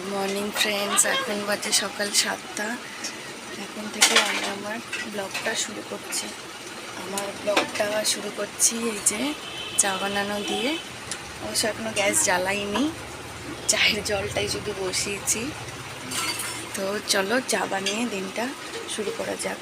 Morning friends, এখন বাজে সকাল 7টা। এখন থেকে আমি আমার ব্লগটা শুরু করছি। এই যে চা বানানো দিয়ে। অবশ্য এখনও গ্যাস জ্বালাইনি, চায়ের জলটাই শুধু বসিয়েছি। তো চলো চা বানিয়ে দিনটা শুরু করা যাক।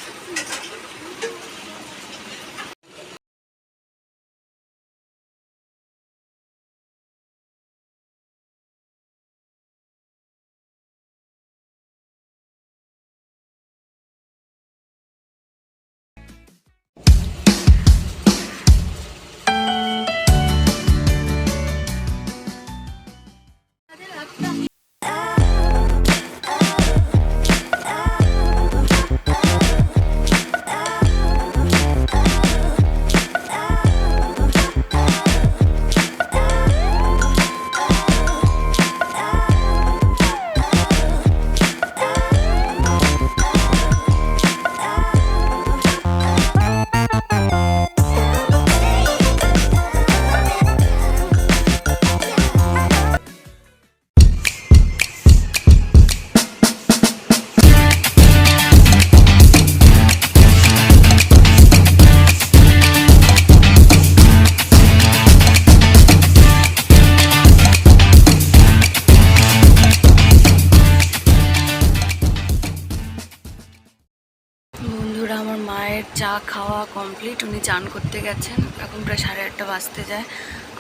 বন্ধুরা, আমার মায়ের চা খাওয়া কমপ্লিট। উনি চান করতে গেছেন। এখন প্রায় 8:30 বাজতে যায়।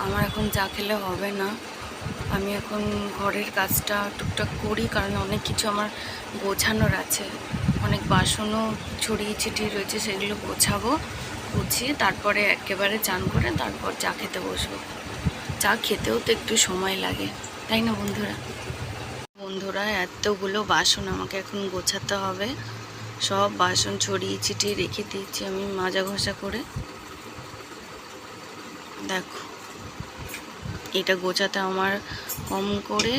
আমার এখন চা খেলে হবে না। আমি এখন ঘরের কাজটা টুকটাক করি, কারণ অনেক কিছু আমার গোছানোর আছে। অনেক বাসনও ছড়িয়ে ছিটিয়ে রয়েছে, সেগুলো গোছাবো। গুছিয়ে তারপরে একেবারে চান করে তারপর চা খেতে বসবো। চা খেতেও তো একটু সময় লাগে, তাই না বন্ধুরা? এতগুলো বাসন আমাকে এখন গোছাতে হবে। সব বাসন ছড়িয়ে ছিটিয়ে রেখে দিয়েছি আমি মাজা ঘষা করে। দেখো, এটা গোছাতে আমার কম করে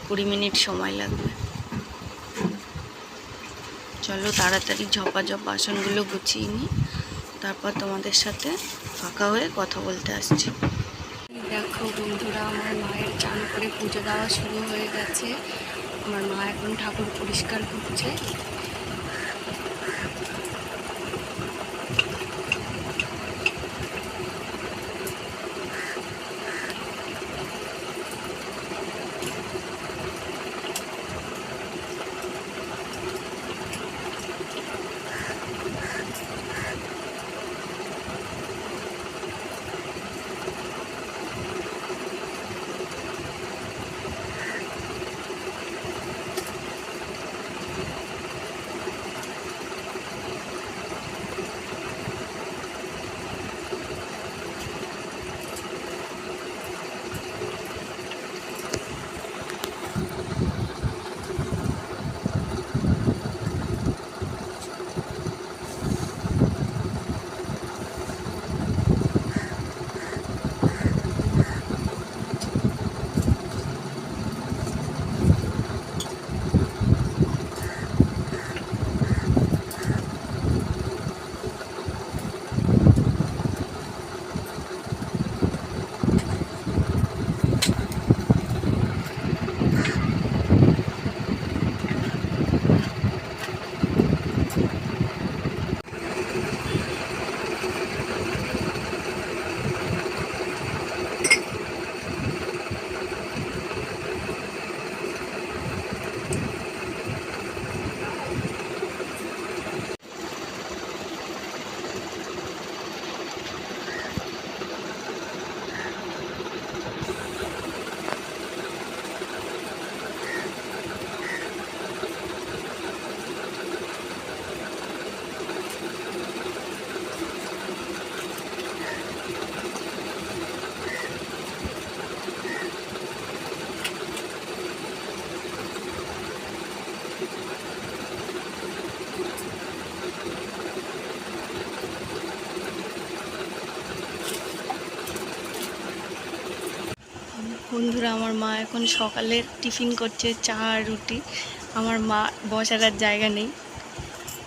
20 মিনিট সময় লাগবে। চলো তাড়াতাড়ি ঝপাঝপ বাসনগুলো গুছিয়ে নিই, তারপর তোমাদের সাথে ফাঁকা হয়ে কথা বলতে আসছি। দেখো বন্ধুরা, আমার মায়ের চান করে পুজো দেওয়া শুরু হয়ে গেছে। আমার মা এখন ঠাকুর পরিষ্কার করছে। বন্ধুরা, আমার মা এখন সকালের টিফিন করছে, চা আর রুটি। আমার মা বসার আর জায়গা নেই।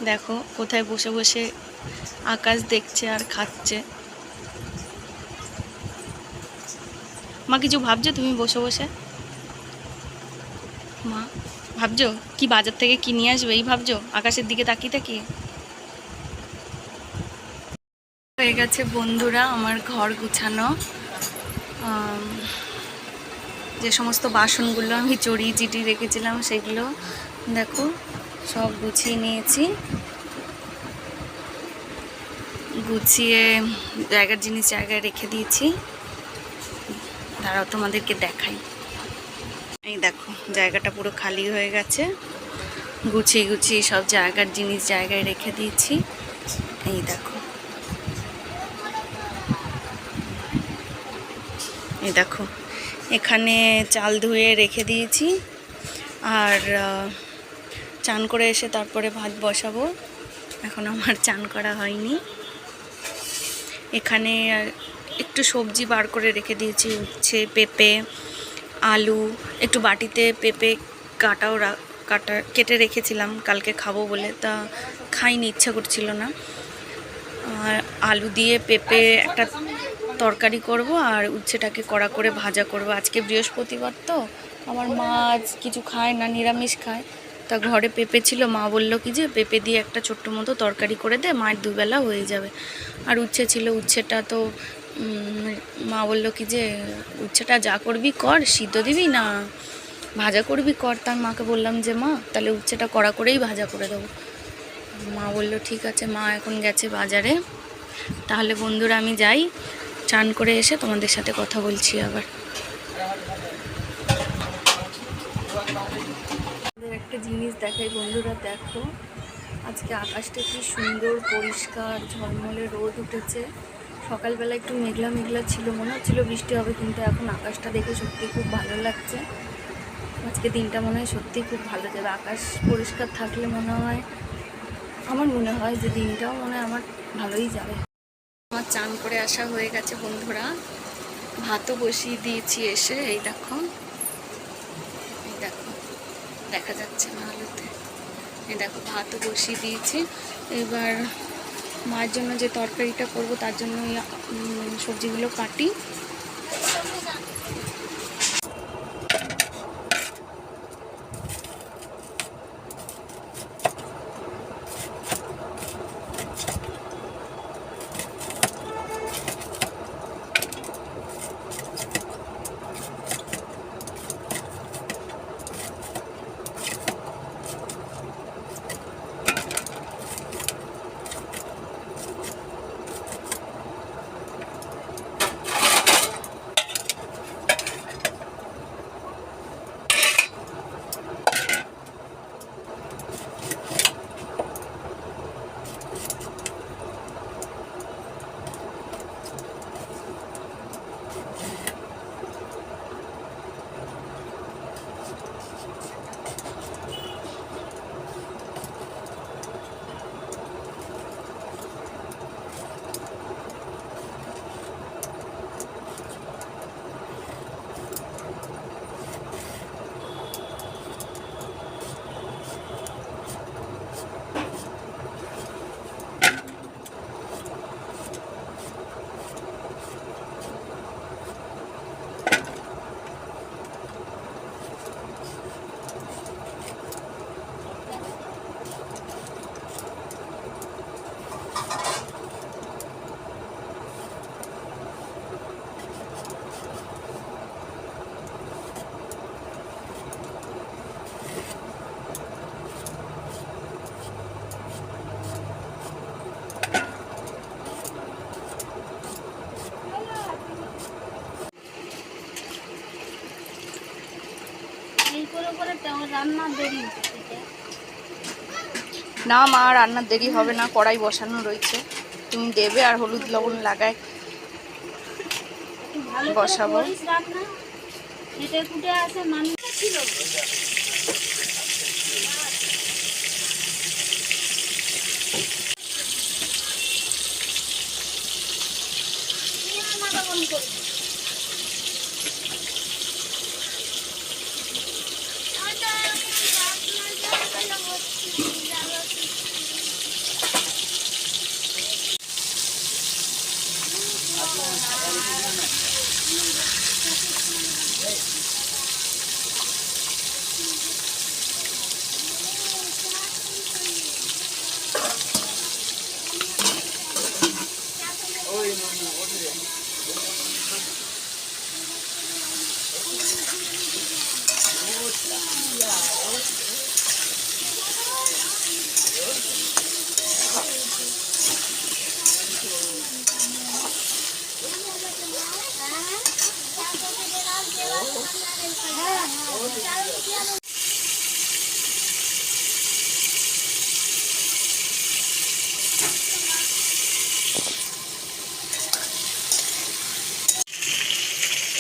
দেখো কোথায় বসে বসে আকাশ দেখছে আর খাচ্ছে। মা কিছু ভাবছো তুমি বসে বসে? মা ভাবছো কি বাজার থেকে কি নিয়ে আসবে, এই ভাবছো আকাশের দিকে তাকিয়ে তাকিয়ে। হয়ে গেছে বন্ধুরা আমার ঘর গুছানো। যে সমস্ত বাসনগুলো আমি চড়িয়ে চিটিয়ে রেখেছিলাম সেগুলো দেখো সব গুছিয়ে নিয়েছি। গুছিয়ে জায়গার জিনিস জায়গায় রেখে দিয়েছি। দাঁড়াও তোমাদেরকে দেখাই। এই দেখো জায়গাটা পুরো খালি হয়ে গেছে, গুছিয়ে গুছিয়ে সব জায়গার জিনিস জায়গায় রেখে দিয়েছি। এই দেখো, এই দেখো এখানে চাল ধুয়ে রেখে দিয়েছি। আর চান করে এসে তারপরে ভাত বসাবো, এখন আমার চান করা হয়নি। এখানে একটু সবজি বার করে রেখে দিয়েছি, উচ্ছে, পেঁপে, আলু। একটু বাটিতে পেঁপে কেটে রেখেছিলাম কালকে খাবো বলে, তা খাইনি, ইচ্ছা করছিল না। আর আলু দিয়ে পেঁপে একটা তরকারি করব, আর উচ্ছেটাকে কড়া করে ভাজা করব। আজকে বৃহস্পতিবার তো আমার মা আজ কিছু খায় না, নিরামিষ খায়। তা ঘরে পেঁপে ছিল, মা বলল কি যে পেঁপে দিয়ে একটা ছোট্ট মতো তরকারি করে দে, মায়ের দুবেলা হয়ে যাবে। আর উচ্ছে ছিল, উচ্ছেটা তো মা বলল কি যে উচ্ছেটা যা করবি কর, সিদ্ধ দিবি না ভাজা করবি কর। তার মাকে বললাম যে মা তাহলে উচ্ছেটা কড়া করেই ভাজা করে দেবো। মা বলল ঠিক আছে। মা এখন গেছে বাজারে। তাহলে বন্ধুরা আমি যাই, চান করে এসে তোমাদের সাথে কথা বলছি আবার। একটা জিনিস দেখাই বন্ধুরা, দেখো আজকে আকাশটা কি সুন্দর পরিষ্কার ঝলমলে রোদ উঠেছে। সকালবেলা একটু মেঘলা মেঘলা ছিল, মনে হচ্ছিল বৃষ্টি হবে, কিন্তু এখন আকাশটা দেখে সত্যি খুব ভালো লাগছে। আজকে দিনটা মনে হয় সত্যি খুব ভালো যাবে। আকাশ পরিষ্কার থাকলে আমার মনে হয় যে দিনটাও মনে হয় আমার ভালোই যাবে। আমার চান করে আসা হয়ে গেছে বন্ধুরা, ভাতও বসিয়ে দিয়েছি এসে। এই দেখো, এই দেখো দেখা যাচ্ছে না আলোতে। এই দেখো ভাতও বসিয়ে দিয়েছি। এবার মায়ের জন্য যে তরকারিটা করব তার জন্য সবজিগুলো কাটি। না মা রান্নার দেরি হবে না, কড়াই বসানো রয়েছে, তুমি দেবে আর হলুদ লবণ লাগায় বসাবো।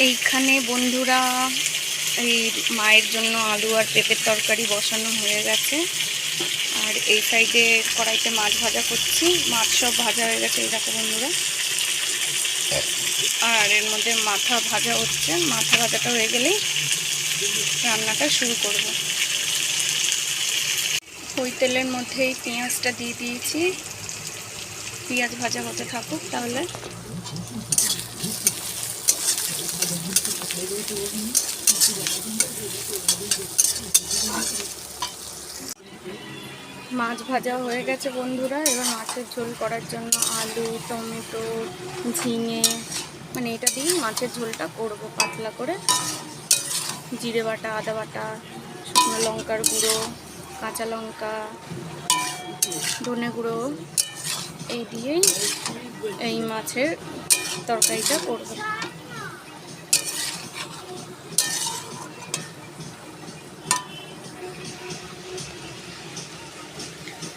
এইখানে বন্ধুরা এই মায়ের জন্য আলু আর পেঁপের তরকারি বসানো হয়ে গেছে। আর এই সাইডে কড়াইতে মাছ ভাজা করছি, মাছ সব ভাজা হয়ে গেছে এই দেখো বন্ধুরা। আর এর মধ্যে মাথা ভাজা হচ্ছে, মাথা ভাজাটা হয়ে গেলেই রান্নাটা শুরু করব। ওই তেলের মধ্যেই পেঁয়াজটা দিয়ে দিয়েছি, পেঁয়াজ ভাজা হতে থাকুক তাহলে। মাছ ভাজা হয়ে গেছে বন্ধুরা। এবার মাছের ঝোল করার জন্য আলু, টমেটো, ঝিঙে মানে এটা দিয়েই মাছের ঝোলটা করব পাতলা করে। জিরে বাটা, আদা বাটা, শুকনো লঙ্কার গুঁড়ো, কাঁচা লঙ্কা, ধনে গুঁড়ো এই দিয়েই এই মাছের তরকারিটা করব।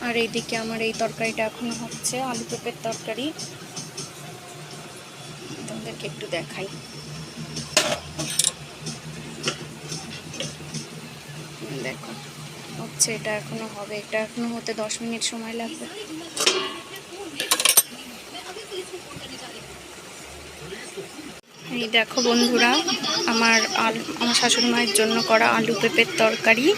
আর এইদিকে আমার এই তরকারিটা এখনো হচ্ছে, আলু পেঁপের তরকারি। তোমাদেরকে একটু দেখাই। দেখো হচ্ছে, এটা এখনো হবে, এটা এখনো হতে 10 মিনিট সময় লাগবে। এই দেখো বন্ধুরা আমার শাশুড়ি মায়ের জন্য করা আলু পেঁপের তরকারি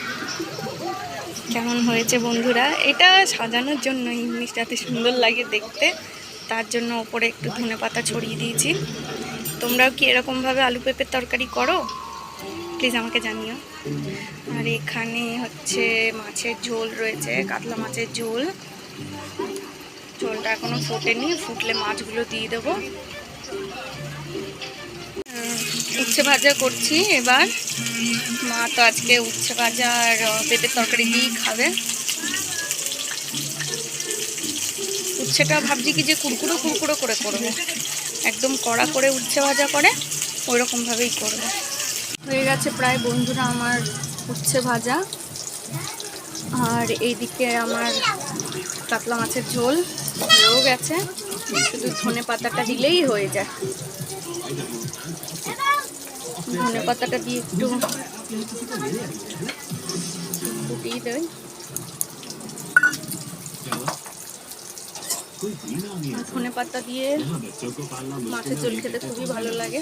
কেমন হয়েছে বন্ধুরা। এটা সাজানোর জন্য এই জিনিসটা এত সুন্দর লাগে দেখতে, তার জন্য ওপরে একটু ধনেপাতা ছড়িয়ে দিয়েছি। তোমরাও কি এরকমভাবে আলু পেঁপের তরকারি করো? প্লিজ আমাকে জানিও। আর এখানে হচ্ছে মাছের ঝোল রয়েছে, কাতলা মাছের ঝোল। ঝোলটা এখনো ফোটেনি, ফুটলে মাছগুলো দিয়ে দেবো। উচ্ছে ভাজা করছি এবার। মা তো আজকে উচ্ছে ভাজা আর পেঁপের তরকারি দিয়েই খাবে। উচ্ছেটা ভাবছি কি যে কুড়কুড়ো কুড়কুড়ো করে করবো, একদম কড়া করে উচ্ছে ভাজা করে ওই রকমভাবেই করবো। হয়ে গেছে প্রায় বন্ধুরা আমার উচ্ছে ভাজা। আর এইদিকে আমার কাতলা মাছের ঝোল হয়েও গেছে, শুধু ধনে পাতাটা দিলেই হয়ে যায়। ধনে পাতাটা দিয়ে একটু ফুটিয়ে দেয়। ধনে পাতা দিয়ে মাছের ঝোল খেতে খুবই ভালো লাগে।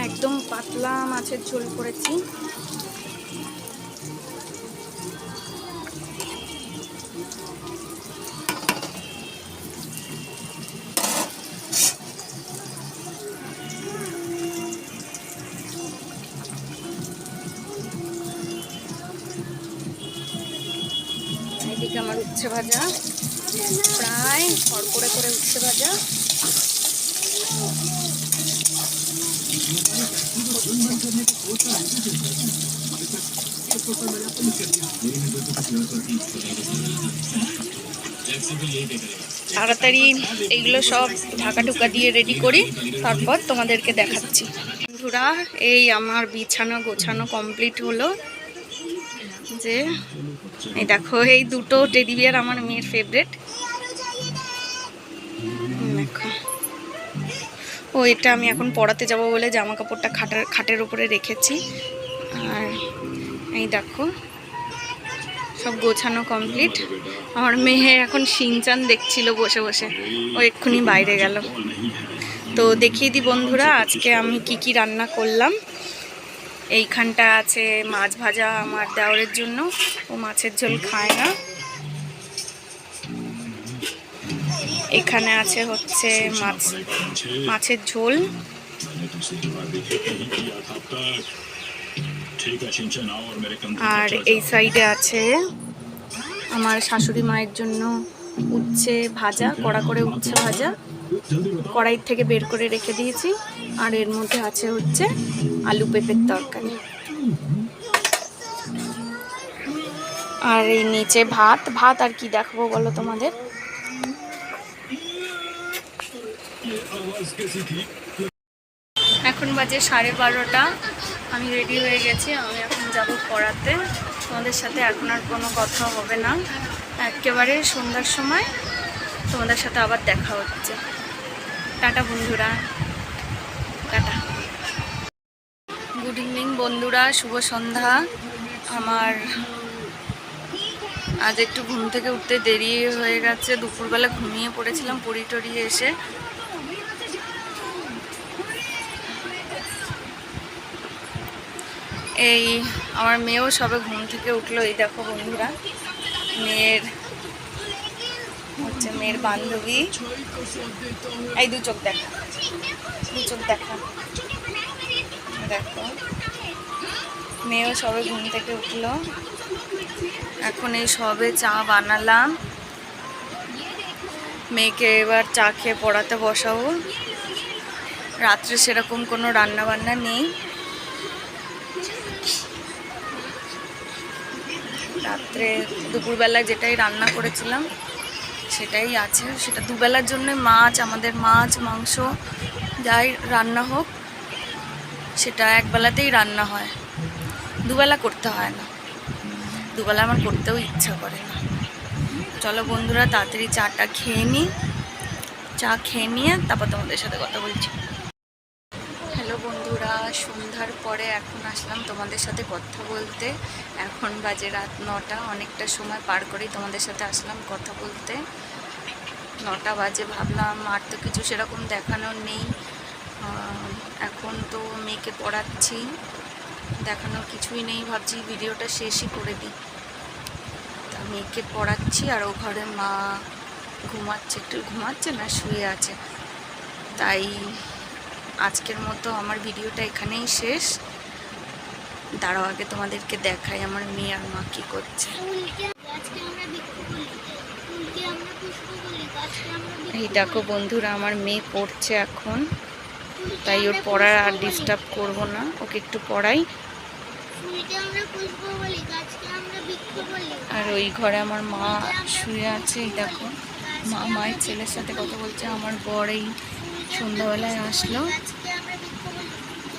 একদম পাতলা মাছের ঝোল করেছি। এদিকে আমার উচ্ছে ভাজা প্রায় কড়কড়ে করে উচ্ছে ভাজা। তাড়াতাড়ি এইগুলো সব ঢাকা ঢুকা দিয়ে রেডি করি, তারপর তোমাদেরকে দেখাচ্ছি। বন্ধুরা এই আমার বিছানা গোছানো কমপ্লিট হলো। যে এই দেখো এই দুটো টেডি বিয়ার আমার মেয়ের ফেভারিট। দেখো ও এটা আমি এখন পড়াতে যাব বলে জামা কাপড়টা খাটের উপরে রেখেছি। আর এই দেখো সব গোছানো কমপ্লিট। আমার মেয়ে এখন শিনচান দেখছিল বসে বসে, ও এক্ষুনি বাইরে গেল। তো দেখিয়ে দিই বন্ধুরা আজকে আমি কি রান্না করলাম। এইখানটা আছে মাছ ভাজা আমার দেওরের জন্য, ও মাছের ঝোল খায় না। এখানে আছে হচ্ছে মাছের ঝোল। আর এই সাইডে আছে আমার শাশুড়ি মায়ের জন্য উচ্ছে ভাজা, কড়া করে উচ্ছে ভাজা। কড়াই থেকে বের করে রেখে দিয়েছি। আর এর মধ্যে আছে হচ্ছে আলু পেঁপের তরকারি। আর এই নিচে ভাত। ভাত আর কি দেখাবো বলো তোমাদের। এখন বাজে 12:30। আমি রেডি হয়ে গেছি। আমি এখন যাব পড়াতে। তোমাদের সাথে এখন আর কোনো কথা হবে না, একেবারে সন্ধ্যার সময় তোমাদের সাথে আবার দেখা হচ্ছে। টাটা বন্ধুরা, টাটা। গুড ইভিনিং বন্ধুরা, শুভ সন্ধ্যা। আমার আজ একটু ঘুম থেকে উঠতে দেরি হয়ে গেছে। দুপুরবেলা ঘুমিয়ে পড়েছিলাম পড়ি টড়িয়ে এসে। এই আমার মেয়েও সবে ঘুম থেকে উঠলো। এই দেখো বন্ধুরা, মেয়ের বান্ধবী। এই দু চোখ দেখা, দেখো মেয়েও সবে ঘুম থেকে উঠলো। এখন এই সবে চা বানালাম। মেয়েকে এবার চা খেয়ে পড়াতে বসাবো। রাত্রে সেরকম কোনো রান্না বান্না নেই। রাত্রে দুপুরবেলায় যেটাই রান্না করেছিলাম সেটাই আছে। সেটা দুবেলার জন্য মাছ, আমাদের মাছ মাংস যাই রান্না হোক সেটা একবেলাতেই রান্না হয়, দুবেলা করতে হয় না। দুবেলা আমার করতেও ইচ্ছা করে না। চলো বন্ধুরা তাড়াতাড়ি চাটা খেয়ে নিই। চা খেয়ে নিয়ে তারপর তোমাদের সাথে কথা বলছি। হ্যালো বন্ধুরা, সন্ধ্যার পরে এখন আসলাম তোমাদের সাথে কথা বলতে। এখন বাজে রাত 9টা। অনেকটা সময় পার করেই তোমাদের সাথে আসলাম কথা বলতে। 9টা বাজে। ভাবলাম আর তো কিছু সেরকম দেখানোর নেই। এখন তো মেয়েকে পড়াচ্ছি, দেখানোর কিছুই নেই। ভাবছি ভিডিওটা শেষই করে দিই। তা মেয়েকে পড়াচ্ছি আর ও ঘরে মা ঘুমাচ্ছে না, শুয়ে আছে। তাই আজকের মতো আমার ভিডিওটা এখানেই শেষ। দাঁড়াও আগে তোমাদেরকে দেখাই আমার মেয়ে আর মা কি করছে। এই দেখো বন্ধুরা, আমার মেয়ে পড়ছে এখন, তাই ওর পড়ার আর ডিস্টার্ব করবো না। ওকে একটু পড়াই। আর ওই ঘরে আমার মা শুয়ে আছে। এই দেখো মায়ের ছেলের সাথে কথা বলছে। আমার বর এই সন্ধ্যাবেলায় আসলো।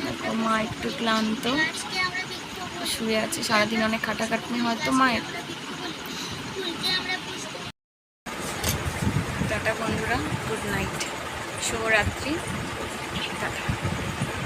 দেখো মা একটু ক্লান্ত, শুয়ে আছে। সারাদিন অনেক খাটাখাটনি হয়তো মায়ের। টাটা বন্ধুরা, গুড নাইট, শুভরাত্রি, টাটা।